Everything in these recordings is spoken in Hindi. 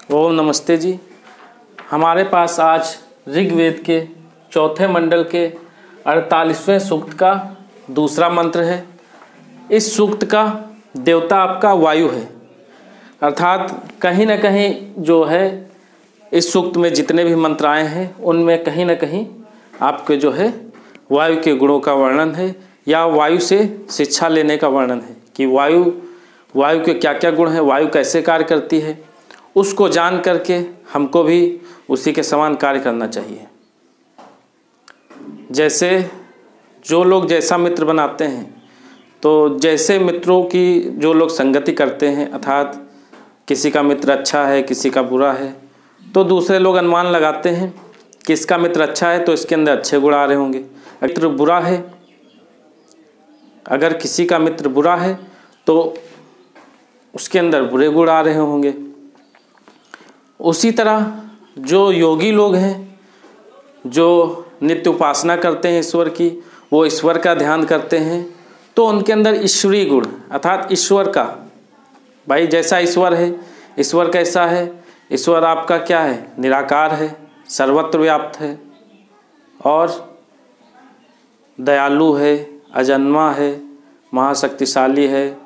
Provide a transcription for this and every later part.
ओम नमस्ते जी। हमारे पास आज ऋग्वेद के चौथे मंडल के 48वें सूक्त का दूसरा मंत्र है। इस सूक्त का देवता आपका वायु है, अर्थात कहीं न कहीं जो है इस सूक्त में जितने भी मंत्र आए हैं उनमें कहीं न कहीं आपके जो है वायु के गुणों का वर्णन है या वायु से शिक्षा लेने का वर्णन है कि वायु के क्या क्या गुण हैं, वायु कैसे कार्य करती है, उसको जान करके हमको भी उसी के समान कार्य करना चाहिए। जैसे जो लोग जैसा मित्र बनाते हैं, तो जैसे मित्रों की जो लोग संगति करते हैं, अर्थात किसी का मित्र अच्छा है किसी का बुरा है, तो दूसरे लोग अनुमान लगाते हैं कि इसका मित्र अच्छा है तो इसके अंदर अच्छे गुण आ रहे होंगे। मित्र बुरा है, अगर किसी का मित्र बुरा है तो उसके अंदर बुरे गुण आ रहे होंगे। उसी तरह जो योगी लोग हैं, जो नित्य उपासना करते हैं ईश्वर की, वो ईश्वर का ध्यान करते हैं, तो उनके अंदर ईश्वरीय गुण अर्थात ईश्वर का, भाई जैसा ईश्वर है, ईश्वर कैसा है, ईश्वर आपका क्या है, निराकार है, सर्वत्र व्याप्त है और दयालु है, अजन्मा है, महाशक्तिशाली है,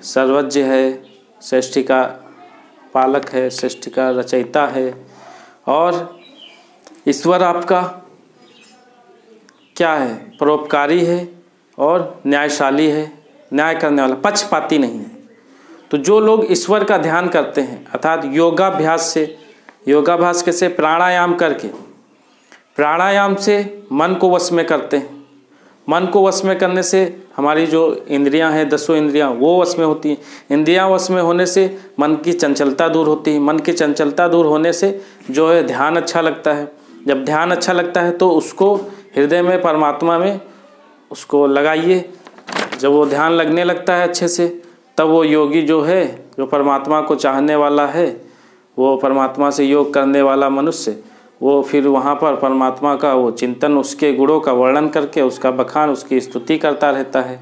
सर्वज्ञ है, सृष्टि का पालक है, सृष्टि का रचयिता है। और ईश्वर आपका क्या है, परोपकारी है और न्यायशाली है, न्याय करने वाला, पक्षपाती नहीं है। तो जो लोग ईश्वर का ध्यान करते हैं अर्थात योगाभ्यास कैसे, प्राणायाम करके, प्राणायाम से मन को वश में करते हैं। मन को वश में करने से हमारी जो इंद्रियां हैं, 10 इंद्रियां, वो वश में होती हैं। इंद्रियां वश में होने से मन की चंचलता दूर होती है। मन की चंचलता दूर होने से जो है ध्यान अच्छा लगता है। जब ध्यान अच्छा लगता है तो उसको हृदय में, परमात्मा में उसको लगाइए। जब वो ध्यान लगने लगता है अच्छे से, तब वो योगी जो है, जो परमात्मा को चाहने वाला है, वो परमात्मा से योग करने वाला मनुष्य, वो फिर वहाँ पर परमात्मा का वो चिंतन, उसके गुणों का वर्णन करके उसका बखान, उसकी स्तुति करता रहता है।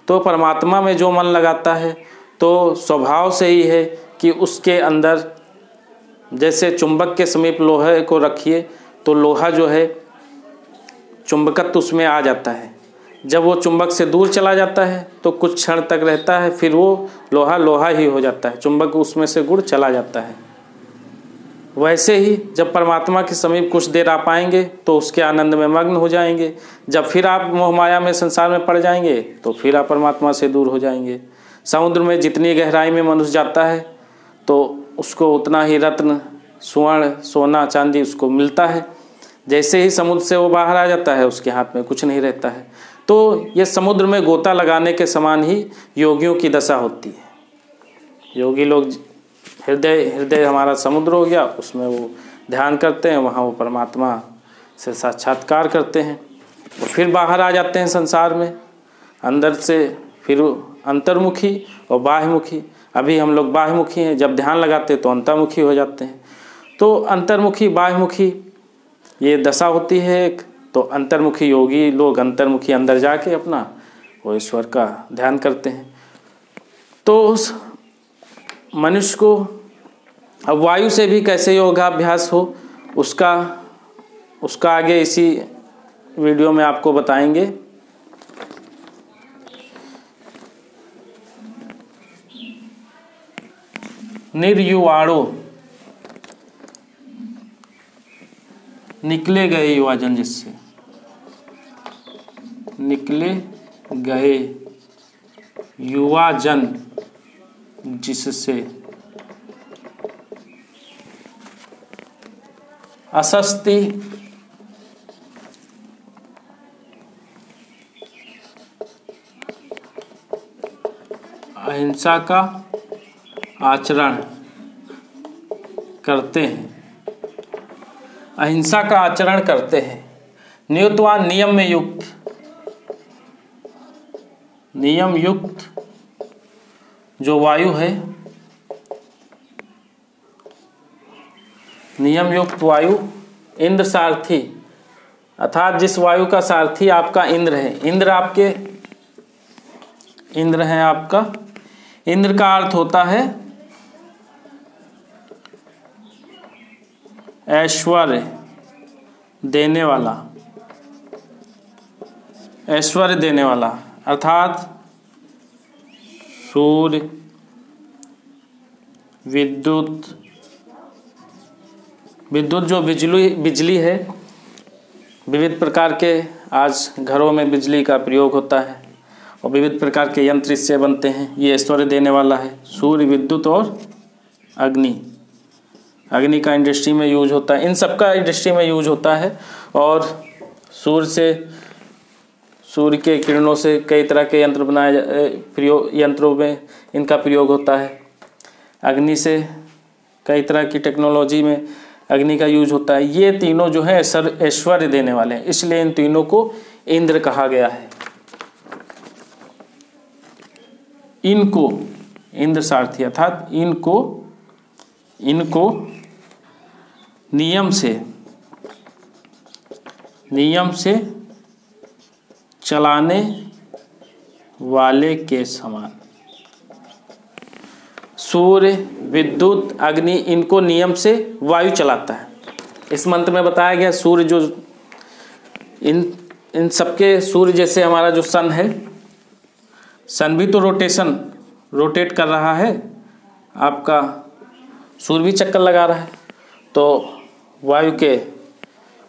तो परमात्मा में जो मन लगाता है तो स्वभाव से ही है कि उसके अंदर, जैसे चुंबक के समीप लोहे को रखिए तो लोहा जो है चुंबकत्व उसमें आ जाता है। जब वो चुंबक से दूर चला जाता है तो कुछ क्षण तक रहता है, फिर वो लोहा ही हो जाता है, चुंबक उसमें से गुण चला जाता है। वैसे ही जब परमात्मा के समीप कुछ देर आ पाएंगे तो उसके आनंद में मग्न हो जाएंगे। जब फिर आप मोह माया में, संसार में पड़ जाएंगे तो फिर आप परमात्मा से दूर हो जाएंगे। समुद्र में जितनी गहराई में मनुष्य जाता है तो उसको उतना ही रत्न, स्वर्ण, सोना, चांदी उसको मिलता है। जैसे ही समुद्र से वो बाहर आ जाता है उसके हाथ में कुछ नहीं रहता है। तो ये समुद्र में गोता लगाने के समान ही योगियों की दशा होती है। योगी लोग हृदय हमारा समुद्र हो गया, उसमें वो ध्यान करते हैं, वहाँ वो परमात्मा से साक्षात्कार करते हैं। तो फिर बाहर आ जाते हैं संसार में, अंदर से फिर अंतर्मुखी और बाह्यमुखी। अभी हम लोग बाह्यमुखी हैं, जब ध्यान लगाते हैं तो अंतर्मुखी हो जाते हैं। तो अंतर्मुखी बाह्यमुखी ये दशा होती है एक। तो अंतर्मुखी योगी लोग अंतर्मुखी अंदर जाके अपना वो ईश्वर का ध्यान करते हैं। तो उस मनुष्य को अब वायु से भी कैसे योगाभ्यास हो उसका आगे इसी वीडियो में आपको बताएंगे। निर्युवाणो, निकले गए युवाजन, जिससे निकले गए युवाजन जिससे असस्ति अहिंसा का आचरण करते हैं, अहिंसा का आचरण करते हैं। नियतवा, नियम में युक्त, नियम युक्त जो वायु है, नियम युक्त वायु इंद्र सारथी, अर्थात जिस वायु का सारथी आपका इंद्र है। इंद्र है आपका। इंद्र का अर्थ होता है ऐश्वर्य देने वाला, ऐश्वर्य देने वाला, अर्थात सूर्य, विद्युत, विद्युत जो बिजली है, विविध प्रकार के आज घरों में बिजली का प्रयोग होता है और विविध प्रकार के यंत्र इससे बनते हैं, ये ऐश्वर्य देने वाला है। सूर्य, विद्युत और अग्नि, अग्नि का इंडस्ट्री में यूज होता है, इन सब का इंडस्ट्री में यूज होता है। और सूर्य के किरणों से कई तरह के यंत्र यंत्रों में इनका प्रयोग होता है। अग्नि से कई तरह की टेक्नोलॉजी में अग्नि का यूज होता है। ये तीनों जो है ऐश्वर्य देने वाले हैं, इसलिए इन तीनों को इंद्र कहा गया है। इनको इंद्र सारथी, अर्थात इनको नियम से चलाने वाले के समान। सूर्य, विद्युत, अग्नि, इनको नियम से वायु चलाता है। इस मंत्र में बताया गया सूर्य जो इन सबके, सूर्य जैसे हमारा जो सन है, सन भी तो रोटेट कर रहा है, आपका सूर्य भी चक्कर लगा रहा है, तो वायु के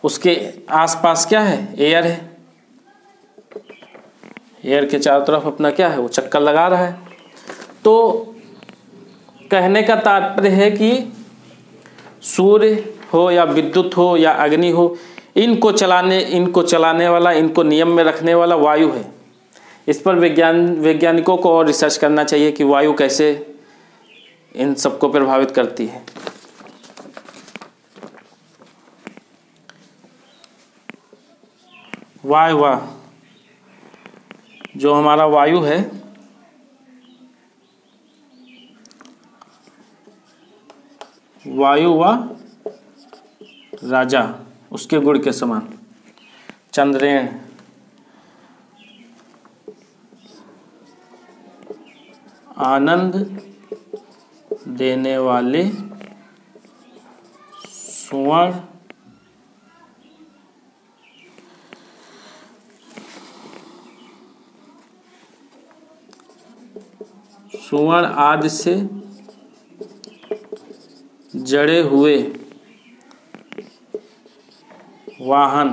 उसके आसपास क्या है, एयर है, एयर के चारों तरफ अपना क्या है, वो चक्कर लगा रहा है। तो कहने का तात्पर्य है कि सूर्य हो या विद्युत हो या अग्नि हो, इनको चलाने वाला, इनको नियम में रखने वाला वायु है। इस पर वैज्ञानिकों को और रिसर्च करना चाहिए कि वायु कैसे इन सबको प्रभावित करती है। वायु जो हमारा वायु है, वायु व राजा, उसके गुण के समान। चंद्रेण, आनंद देने वाले, सुवर्ण, आदि से जड़े हुए वाहन,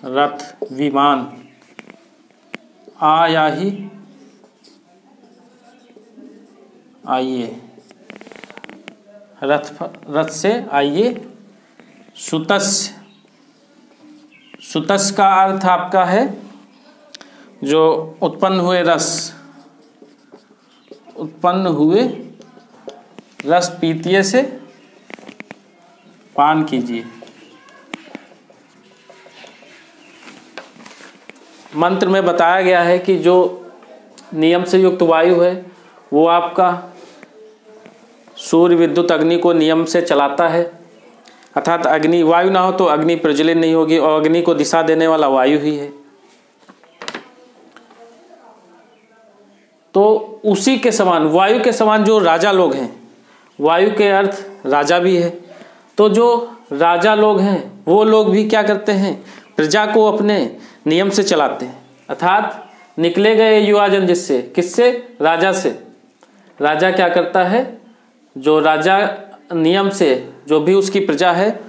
रथ, विमान, आइए, रथ से आइए। सुतस्य का अर्थ आपका है जो उत्पन्न हुए रस पीतिये से पान कीजिए। मंत्र में बताया गया है कि जो नियम से युक्त वायु है वो आपका सूर्य, विद्युत, अग्नि को नियम से चलाता है, अर्थात अग्नि, वायु ना हो तो अग्नि प्रज्वलित नहीं होगी और अग्नि को दिशा देने वाला वायु ही है। तो उसी के समान, वायु के समान जो राजा लोग हैं, वायु के अर्थ राजा भी है, तो जो राजा लोग हैं वो लोग भी क्या करते हैं, प्रजा को अपने नियम से चलाते हैं, अर्थात निकले गए युवाजन जिससे, किससे, राजा से। राजा क्या करता है, जो राजा नियम से, जो भी उसकी प्रजा है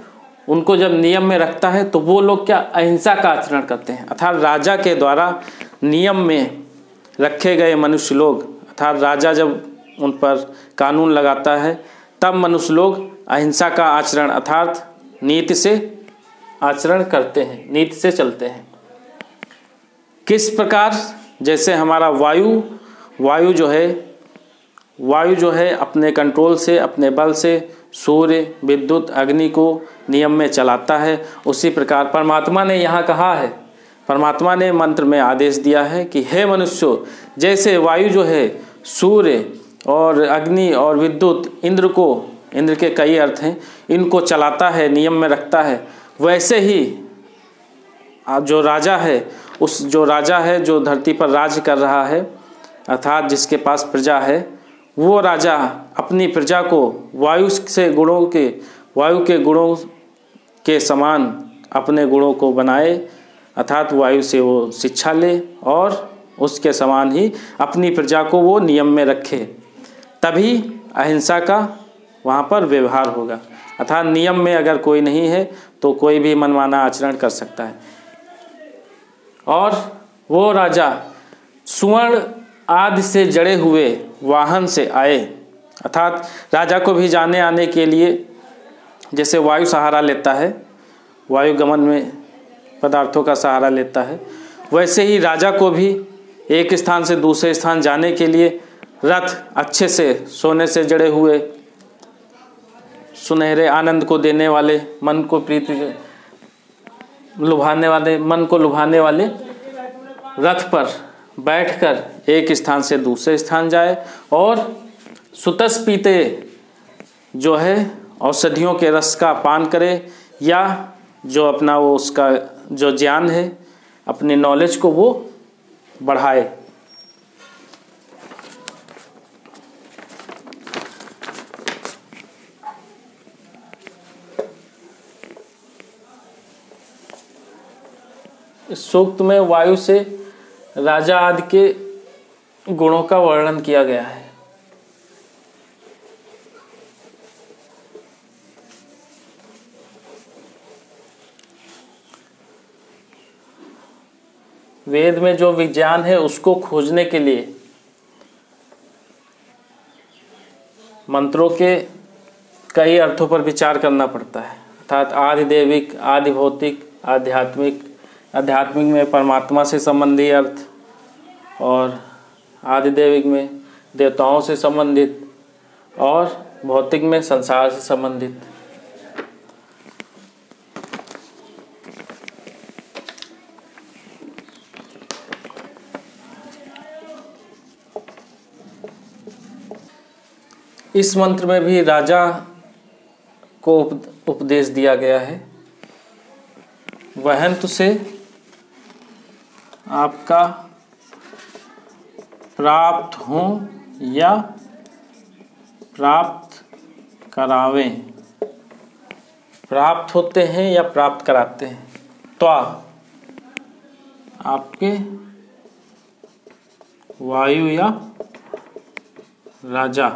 उनको जब नियम में रखता है तो वो लोग क्या, अहिंसा का आचरण करते हैं, अर्थात राजा के द्वारा नियम में रखे गए मनुष्य लोग, अर्थात राजा जब उन पर कानून लगाता है तब मनुष्य लोग अहिंसा का आचरण, अर्थात नीति से आचरण करते हैं, नीति से चलते हैं। किस प्रकार, जैसे हमारा वायु जो है अपने कंट्रोल से, अपने बल से सूर्य, विद्युत, अग्नि को नियम में चलाता है, उसी प्रकार परमात्मा ने यहाँ कहा है, परमात्मा ने मंत्र में आदेश दिया है कि हे मनुष्यों, जैसे वायु जो है सूर्य और अग्नि और विद्युत, इंद्र के कई अर्थ हैं, इनको चलाता है, नियम में रखता है, वैसे ही जो राजा है, जो धरती पर राज्य कर रहा है, अर्थात जिसके पास प्रजा है, वो राजा अपनी प्रजा को वायु के गुणों के समान अपने गुणों को बनाए, अर्थात वायु से वो शिक्षा ले और उसके समान ही अपनी प्रजा को वो नियम में रखे, तभी अहिंसा का वहाँ पर व्यवहार होगा। अर्थात नियम में अगर कोई नहीं है तो कोई भी मनमाना आचरण कर सकता है। और वो राजा सुवर्ण आदि से जड़े हुए वाहन से आए, अर्थात राजा को भी जाने आने के लिए जैसे वायु सहारा लेता है, वायु गमन में पदार्थों का सहारा लेता है, वैसे ही राजा को भी एक स्थान से दूसरे स्थान जाने के लिए रथ अच्छे से सोने से जड़े हुए, सुनहरे आनंद को देने वाले, मन को प्रीति लुभाने वाले, मन को लुभाने वाले रथ पर बैठकर एक स्थान से दूसरे स्थान जाए और सुतस पीते जो है औषधियों के रस का पान करे, या जो अपना वो उसका जो ज्ञान है, अपनी नॉलेज को वो बढ़ाए। इस सूक्त में वायु से राजा आदि के गुणों का वर्णन किया गया है। वेद में जो विज्ञान है उसको खोजने के लिए मंत्रों के कई अर्थों पर विचार करना पड़ता है, अर्थात आदि दैविक, आदि भौतिक, आध्यात्मिक, आध्यात्मिक में परमात्मा से संबंधी अर्थ, और आदि दैविक में देवताओं से संबंधित, और भौतिक में संसार से संबंधित। इस मंत्र में भी राजा को उपदेश दिया गया है। वहंत से आपका प्राप्त हो या प्राप्त करावें, प्राप्त होते हैं या प्राप्त कराते हैं, तो आपके वायु या राजा,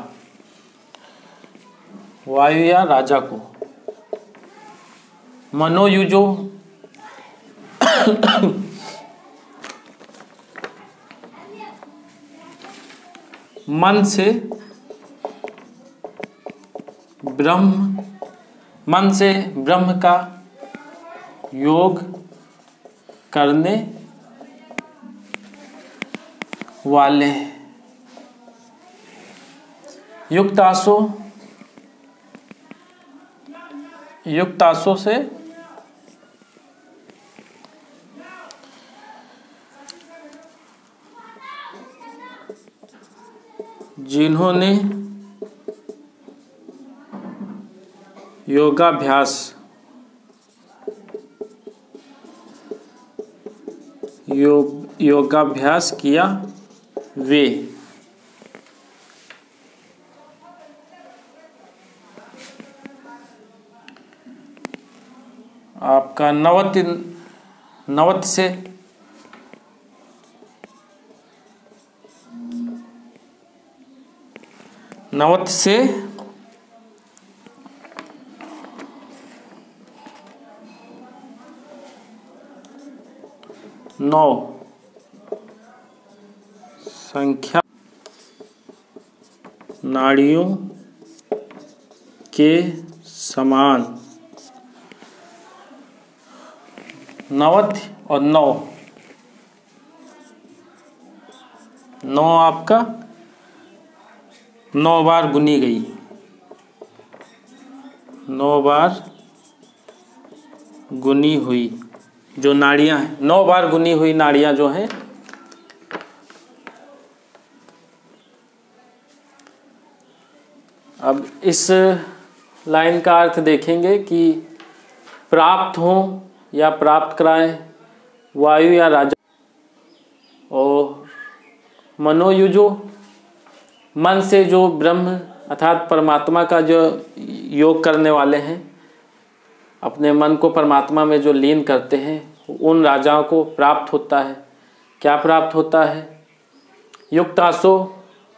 वायु या राजा को मनोयुजो मन से ब्रह्म, मन से ब्रह्म का योग करने वाले, युक्तासो, युक्तासो से जिन्होंने योगाभ्यास, योगाभ्यास किया वे, आपका नवत से नौ संख्या नाड़ियों के समान, नवत और नौ, नौ आपका 9 बार गुनी गई, 9 बार गुनी हुई जो नाड़ियां हैं, 9 बार गुनी हुई नाड़ियां जो हैं, अब इस लाइन का अर्थ देखेंगे कि प्राप्त हो या प्राप्त कराएं वायु या राजा, और मनोयुजो मन से जो ब्रह्म अर्थात परमात्मा का जो योग करने वाले हैं, अपने मन को परमात्मा में जो लीन करते हैं उन राजाओं को प्राप्त होता है। क्या प्राप्त होता है? युक्त आसो,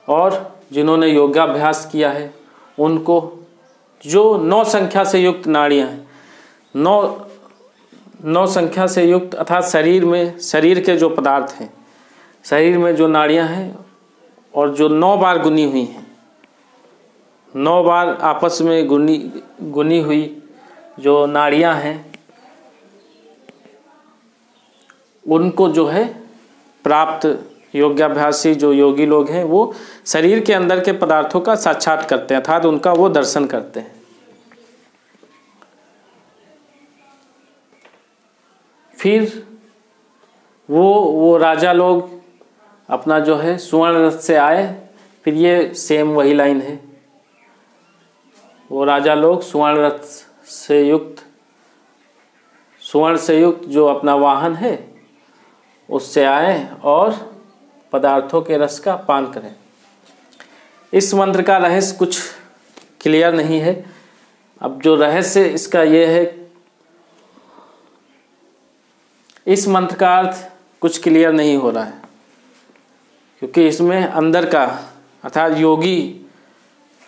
और जिन्होंने योगाभ्यास किया है उनको जो 9 संख्या से युक्त नाड़ियाँ हैं, 9 संख्या से युक्त अर्थात शरीर के जो पदार्थ हैं, शरीर में जो नाड़ियाँ हैं और जो 9 बार गुनी हुई हैं, 9 बार आपस में गुनी हुई जो नाड़ियाँ हैं, उनको जो है प्राप्त योगाभ्यासी जो योगी लोग हैं वो शरीर के अंदर के पदार्थों का साक्षात करते हैं, अर्थात उनका वो दर्शन करते हैं। फिर वो राजा लोग अपना जो है सुवर्ण रथ से आए। फिर ये सेम वही लाइन है, वो राजा लोग सुवर्ण से युक्त जो अपना वाहन है उससे आए और पदार्थों के रस का पान करें। इस मंत्र का रहस्य कुछ क्लियर नहीं है। अब जो रहस्य इसका ये है, इस मंत्र का अर्थ कुछ क्लियर नहीं हो रहा है, क्योंकि इसमें अंदर का अर्थात योगी,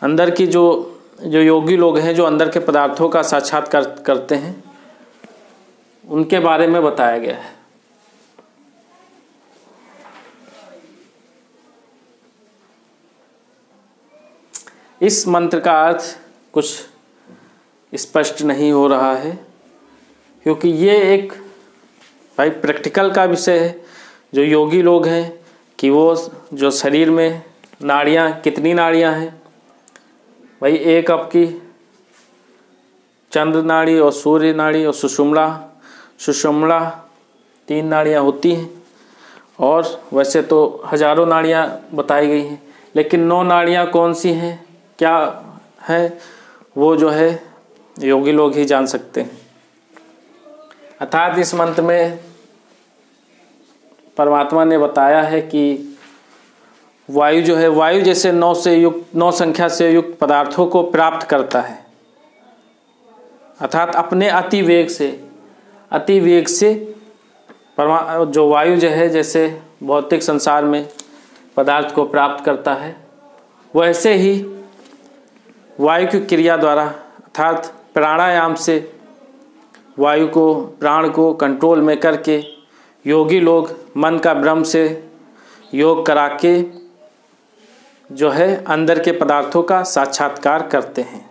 अंदर की जो योगी लोग हैं जो अंदर के पदार्थों का साक्षात्कार करते हैं, उनके बारे में बताया गया है। इस मंत्र का अर्थ कुछ स्पष्ट नहीं हो रहा है, क्योंकि ये एक भाई प्रैक्टिकल का विषय है। जो योगी लोग हैं कि वो जो शरीर में नाड़ियाँ, कितनी नाड़ियाँ हैं भाई, एक आपकी चंद्र नाड़ी और सूर्य नाड़ी और सुषुम्ना 3 नाड़ियाँ होती हैं, और वैसे तो हजारों नाड़ियाँ बताई गई हैं, लेकिन 9 नाड़ियाँ कौन सी हैं, क्या है, वो जो है योगी लोग ही जान सकते हैं। अर्थात इस मंत्र में परमात्मा ने बताया है कि वायु जो है, वायु जैसे 9 संख्या से युक्त पदार्थों को प्राप्त करता है, अर्थात अपने अति वेग से जो वायु जो है जैसे भौतिक संसार में पदार्थ को प्राप्त करता है, वैसे ही वायु की क्रिया द्वारा अर्थात प्राणायाम से वायु को, प्राण को कंट्रोल में करके योगी लोग मन का भ्रम से योग करा के जो है अंदर के पदार्थों का साक्षात्कार करते हैं।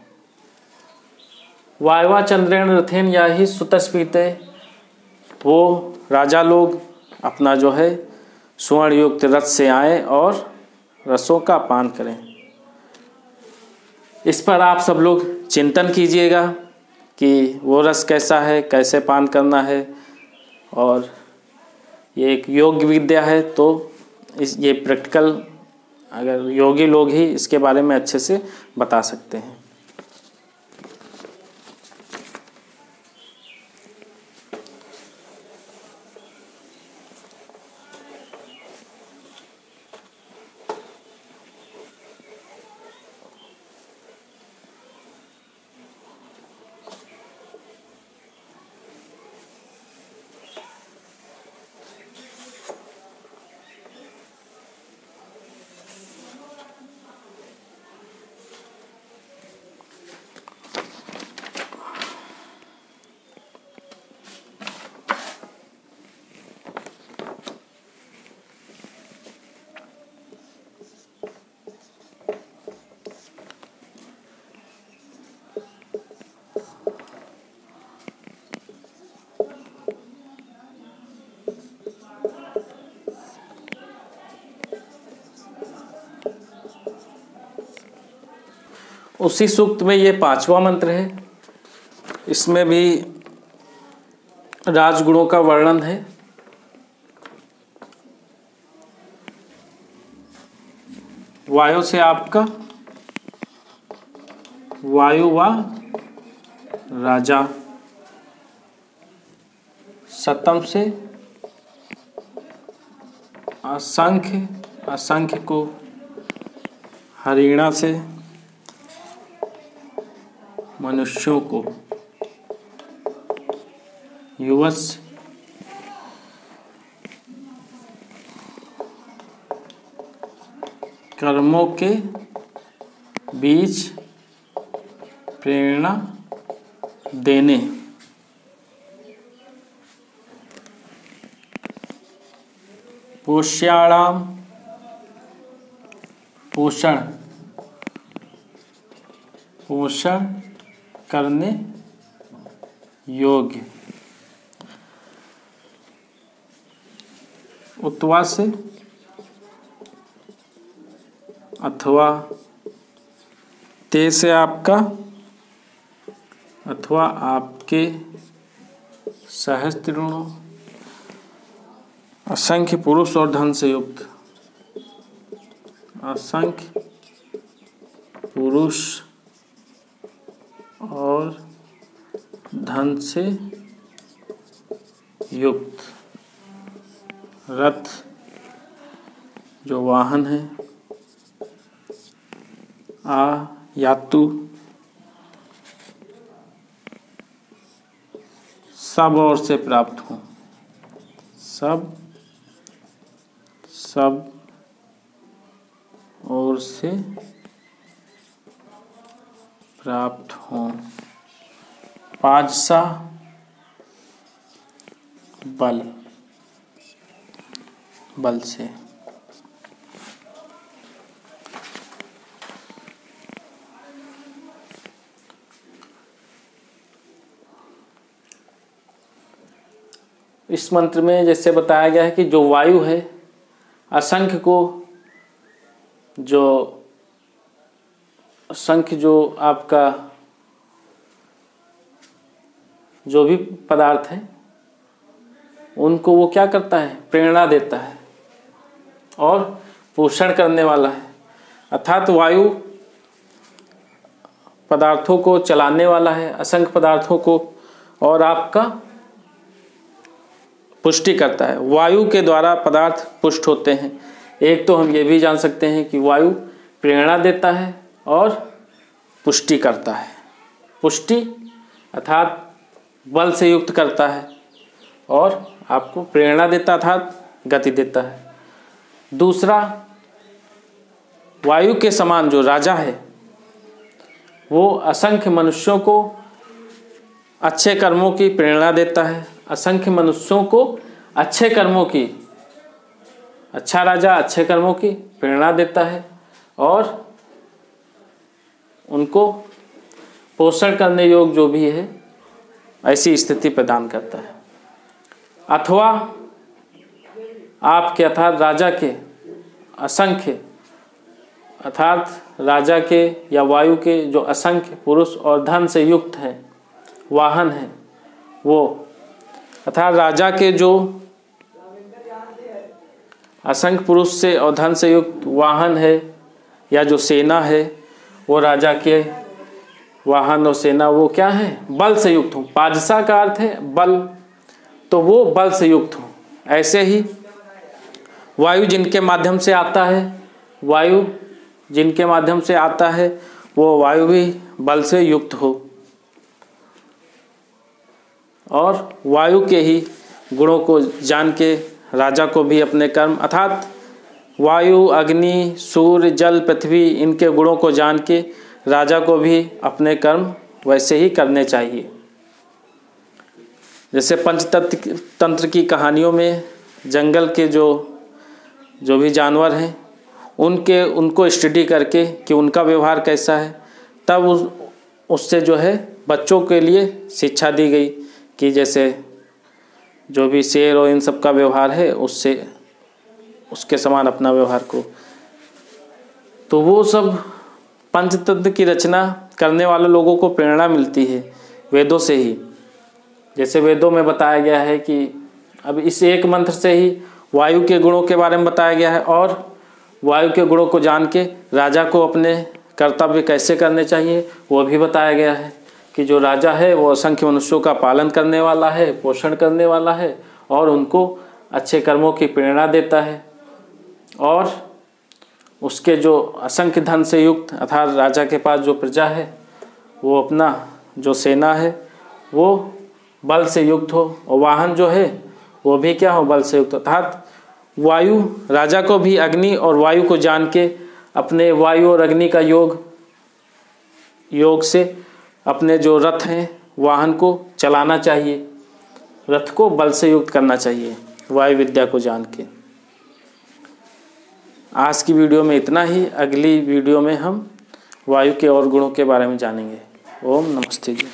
वायवा चंद्रेण रथेन याहि सुतस्पीते, वो राजा लोग अपना जो है स्वर्ण युक्त रथ से आए और रसों का पान करें। इस पर आप सब लोग चिंतन कीजिएगा कि वो रस कैसा है, कैसे पान करना है, और ये एक योग विद्या है, तो ये प्रैक्टिकल अगर योगी लोग ही इसके बारे में अच्छे से बता सकते हैं। उसी सूक्त में ये 5वां मंत्र है, इसमें भी राजगुणों का वर्णन है। वायु से आपका वायु व राजा, सतम से असंख्य, असंख्य को हरिणा से मनुष्यों को, युवस्य कर्मों के बीच प्रेरणा देने पोष्याणाम पोषण करने योग्य उत्वा से अथवा ते से आपका अथवा आपके सहस्त्रिणों असंख्य पुरुष और धन से युक्त असंख्य पुरुष और धन से युक्त रथ जो वाहन है यातु सब ओर से प्राप्त हों सब ओर से प्राप्त हों पाजसा बल से इस मंत्र में जैसे बताया गया है कि जो वायु है असंख्य जो आपका जो भी पदार्थ है उनको वो क्या करता है, प्रेरणा देता है और पोषण करने वाला है। अर्थात वायु पदार्थों को चलाने वाला है, असंख्य पदार्थों को, और आपका पुष्टि करता है। वायु के द्वारा पदार्थ पुष्ट होते हैं। एक तो हम ये भी जान सकते हैं कि वायु प्रेरणा देता है और पुष्टि करता है। पुष्टि अर्थात बल से युक्त करता है और आपको प्रेरणा देता अर्थात गति देता है। दूसरा, वायु के समान जो राजा है वो असंख्य मनुष्यों को अच्छे कर्मों की प्रेरणा देता है। असंख्य मनुष्यों को अच्छे कर्मों की, अच्छा राजा अच्छे कर्मों की प्रेरणा देता है और उनको पोषण करने योग्य जो भी है ऐसी स्थिति प्रदान करता है। अथवा आपके अर्थात राजा के असंख्य अर्थात राजा के या वायु के जो असंख्य पुरुष और धन से युक्त हैं, वाहन हैं, वो अर्थात राजा के जो असंख्य पुरुष से और धन से युक्त वाहन है या जो सेना है, वो राजा के वाहन और सेना वो क्या है, बल से युक्त हो। पाजसा का अर्थ है बल, तो वो बल से युक्त हो। ऐसे ही वायु जिनके माध्यम से आता है, वायु जिनके माध्यम से आता है वो वायु भी बल से युक्त हो और वायु के ही गुणों को जान के राजा को भी अपने कर्म अर्थात वायु, अग्नि, सूर्य, जल, पृथ्वी इनके गुणों को जान के राजा को भी अपने कर्म वैसे ही करने चाहिए। जैसे पंचतंत्र की कहानियों में जंगल के जो भी जानवर हैं उनको स्टडी करके कि उनका व्यवहार कैसा है, तब उससे जो है बच्चों के लिए शिक्षा दी गई कि जैसे जो भी शेर और इन सब का व्यवहार है उसके समान अपना व्यवहार को। तो वो सब पंचतंत्र की रचना करने वाले लोगों को प्रेरणा मिलती है वेदों से ही। जैसे वेदों में बताया गया है कि अब इस एक मंत्र से ही वायु के गुणों के बारे में बताया गया है और वायु के गुणों को जान के राजा को अपने कर्तव्य कैसे करने चाहिए वो भी बताया गया है कि जो राजा है वो असंख्य मनुष्यों का पालन करने वाला है, पोषण करने वाला है और उनको अच्छे कर्मों की प्रेरणा देता है और उसके जो असंख्य धन से युक्त अर्थात राजा के पास जो प्रजा है वो अपना जो सेना है वो बल से युक्त हो, और वाहन जो है वो भी क्या हो, बल से युक्त। अर्थात वायु राजा को भी अग्नि और वायु को जान के अपने वायु और अग्नि का योग से अपने जो रथ हैं, वाहन को चलाना चाहिए, रथ को बल से युक्त करना चाहिए वायु विद्या को जान के। आज की वीडियो में इतना ही। अगली वीडियो में हम वायु के और गुणों के बारे में जानेंगे। ओम नमस्ते जी।